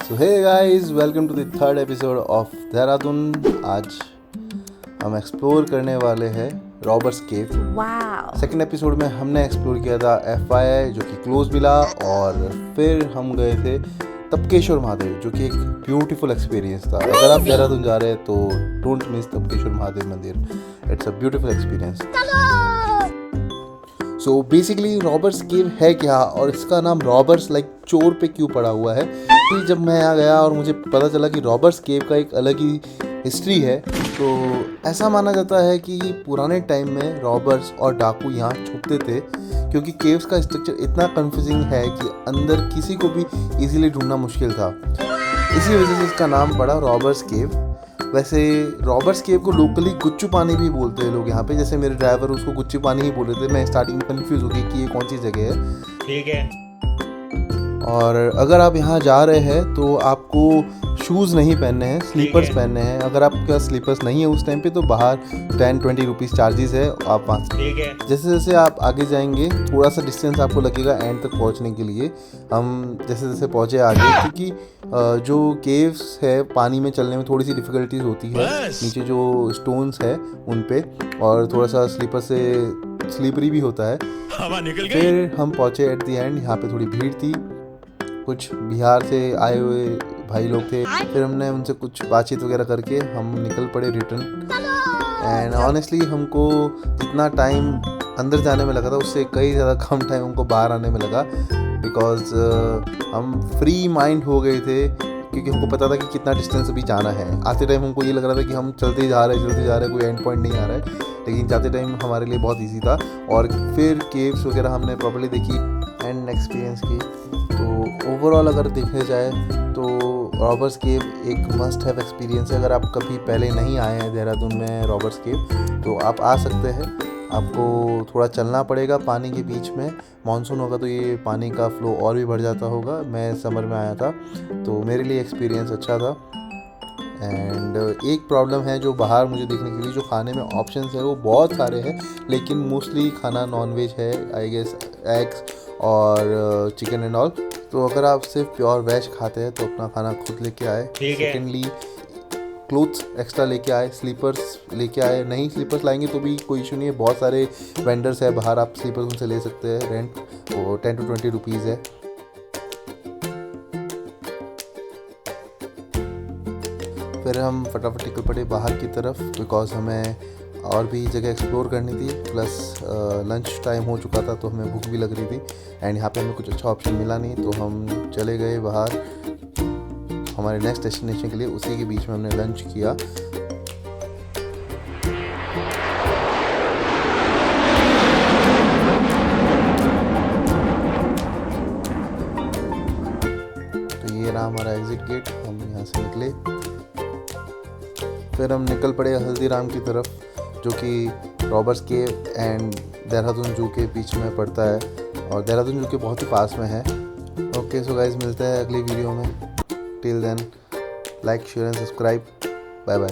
So hey guys, welcome to the third episode of Dehradun. आज हम explore करने वाले हैं रॉबर्स केव। सेकंड एपिसोड में हमने एक्सप्लोर किया था FYI जो कि क्लोज मिला, और फिर हम गए थे तपकेश्वर महादेव जो कि एक ब्यूटीफुल एक्सपीरियंस था। अगर आप देहरादून जा रहे हैं तो डोंट मिस तपकेश्वर महादेव मंदिर, it's a beautiful experience. So basically robbers cave है क्या, और इसका नाम रॉबर्स लाइक चोर पे क्यों पड़ा हुआ है। फिर जब मैं यहाँ गया और मुझे पता चला कि रॉबर्स केव का एक अलग ही हिस्ट्री है, तो ऐसा माना जाता है कि पुराने टाइम में रॉबर्स और डाकू यहाँ छुपते थे, क्योंकि केव्स का स्ट्रक्चर इतना कंफ्यूजिंग है कि अंदर किसी को भी इजीली ढूंढना मुश्किल था। इसी वजह से इसका नाम पड़ा रॉबर्स केव। वैसे रॉबर्स केव को लोकली गुच्चू पानी भी बोलते हैं लोग यहाँ पे, जैसे मेरे ड्राइवर उसको गुच्चू पानी ही बोल रहे थे। मैं स्टार्टिंग में कंफ्यूज हो गई कि ये कौन सी जगह है। ठीक है। और अगर आप यहाँ जा रहे हैं तो आपको शूज़ नहीं पहनने हैं, स्लीपर्स पहनने हैं। अगर आपके पास स्लीपर्स नहीं है उस टाइम पे तो बाहर 10-20 रुपीज़ चार्जेस है, आप वहाँ से। ठीक है। जैसे जैसे आप आगे जाएंगे थोड़ा सा डिस्टेंस आपको लगेगा एंड तक पहुँचने के लिए। हम जैसे जैसे पहुँचे आगे, क्योंकि जो केव्स है पानी में चलने में थोड़ी सी डिफ़िकल्टीज होती है, नीचे जो स्टोन्स है उन पे, और थोड़ा सा स्लीपर से स्लीपरी भी होता है। हवा निकल गई। फिर हम पहुँचे एट दी एंड। यहाँ पे थोड़ी भीड़ थी, कुछ बिहार से आए हुए भाई लोग थे। फिर हमने उनसे कुछ बातचीत वगैरह करके हम निकल पड़े रिटर्न। एंड ऑनेस्टली हमको जितना टाइम अंदर जाने में लगा था उससे कई ज़्यादा कम टाइम हमको बाहर आने में लगा, बिकॉज हम फ्री माइंड हो गए थे, क्योंकि हमको पता था कि कितना डिस्टेंस अभी जाना है। आते टाइम हमको ये लग रहा था कि हम चलते जा रहे हैं, कोई एंड पॉइंट नहीं आ रहा है, लेकिन जाते टाइम हमारे लिए बहुत ईजी था। और फिर केव्स वगैरह हमने प्रॉपर्ली देखी एंड एक्सपीरियंस की। तो ओवरऑल अगर देखा जाए तो रॉबर्स केव एक मस्ट हैव एक्सपीरियंस है। अगर आप कभी पहले नहीं आए हैं देहरादून में रॉबर्स केव तो आप आ सकते हैं। आपको थोड़ा चलना पड़ेगा पानी के बीच में। मानसून होगा तो ये पानी का फ्लो और भी बढ़ जाता होगा। मैं समर में आया था तो मेरे लिए एक्सपीरियंस अच्छा था। एंड एक प्रॉब्लम है जो बाहर मुझे देखने के लिए, जो खाने में ऑप्शंस है वो बहुत सारे हैं, लेकिन मोस्टली खाना नॉन वेज है, आई गेस एग्स और चिकन एंड ऑल। तो अगर आप सिर्फ प्योर वेज खाते हैं तो अपना खाना खुद लेके आए। सेकेंडली क्लोथ्स एक्स्ट्रा लेके आए, स्लीपर्स लेके आए। नहीं स्लीपर्स लाएंगे तो भी कोई इशू नहीं है, बहुत सारे वेंडर्स है बाहर, आप स्लीपर्स उनसे ले सकते हैं। रेंट वो 10 to 20 रुपीज़ है। फिर हम फटाफट निकल पड़े बाहर की तरफ, बिकॉज हमें और भी जगह एक्सप्लोर करनी थी, प्लस लंच टाइम हो चुका था तो हमें भूख भी लग रही थी। एंड यहाँ पे हमें कुछ अच्छा ऑप्शन मिला नहीं तो हम चले गए बाहर हमारे नेक्स्ट डेस्टिनेशन के लिए। उसी के बीच में हमने लंच किया। तो ये रहा हमारा एग्जिट गेट, हम यहाँ से निकले। फिर हम निकल पड़े हल्दीराम की तरफ, जो कि रॉबर्स केव एंड देहरादून जू के बीच में पड़ता है, और देहरादून जू के बहुत ही पास में है। ओके सो गाइस, मिलते हैं अगली वीडियो में। Till then like, share and subscribe. Bye bye.